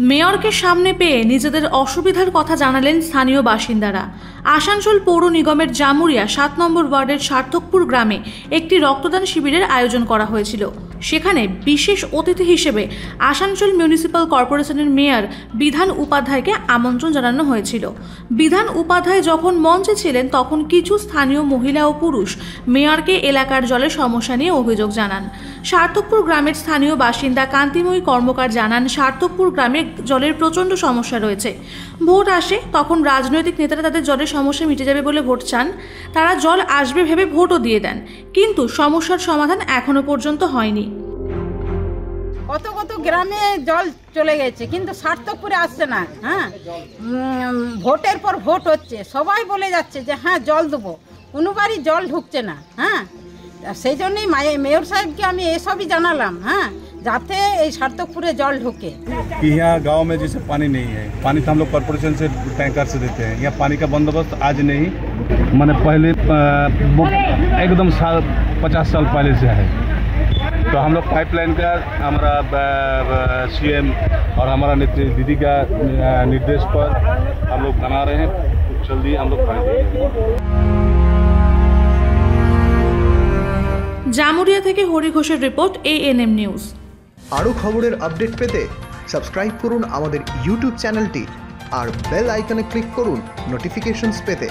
মেয়রকে সামনে পেয়ে নিজেদের অসুবিধার কথা জানালেন স্থানীয় বাসিন্দারা। আসানসোল পৌর নিগমের জামুরিয়া 7 নম্বর ওয়ার্ডের সার্থকপুর গ্রামে একটি রক্তদান শিবিরের আয়োজন করা হয়েছিল। সেখানে বিশেষ অতিথি হিসেবে আসানসোল মিউনিসিপ্যাল কর্পোরেশনের মেয়র বিধান উপাধ্যায়কে আমন্ত্রণ জানানো হয়েছিল। বিধান উপাধ্যায় যখন মঞ্চে ছিলেন তখন কিছু স্থানীয় মহিলা ও পুরুষ মেয়রকে এলাকার জলের সমস্যা নিয়ে অভিযোগ জানান। সার্থকপুর গ্রামের স্থানীয় বাসিন্দা কান্তিময়ী কর্মকার জানান, সার্থকপুর গ্রামে জলের প্রচণ্ড সমস্যা রয়েছে। ভোট আসে তখন রাজনৈতিক নেতারা তাদের জলের সমস্যা মিটে যাবে বলে ভোট চান। তারা জল আসবে ভেবে ভোটও দিয়ে দেন, কিন্তু সমস্যার সমাধান এখনো পর্যন্ত হয়নি। কত কত গ্রামে জল চলে গেছে, কিন্তু সার্থকপুরে আসছে না। ভোটের পর ভোট হচ্ছে, সবাই বলে যাচ্ছে যে হ্যাঁ জল দেবো, কোনোবারই জল ঢুকছে না। সেই জন্যই মেয়র সাহেবকে আমি এসবই জানালাম, যাতে এই সার্থকপুরে জল ढुके। कि यहाँ गांव में जैसे पानी नहीं है, पानी तो हम लोग कॉर्पोरेशन से टैंकर से देते हैं। यहाँ पानी का बंदोबस्त आज नहीं, मैंने पहले एकदम 50 साल पहले से है। तो हम लोग पाइपलाइन का हमारा सीएम और हमारा दीदी का निर्देश पर हम लोग बना रहे हैं। जल्दी हम लोग पानी देंगे। জামুরিয়া থেকে হরি ঘোষের রিপোর্ট, ANM নিউজ। আরও খবরের আপডেট পেতে সাবস্ক্রাইব করুন আমাদের ইউটিউব চ্যানেলটি আর বেল আইকনে ক্লিক করুন নোটিফিকেশনস পেতে।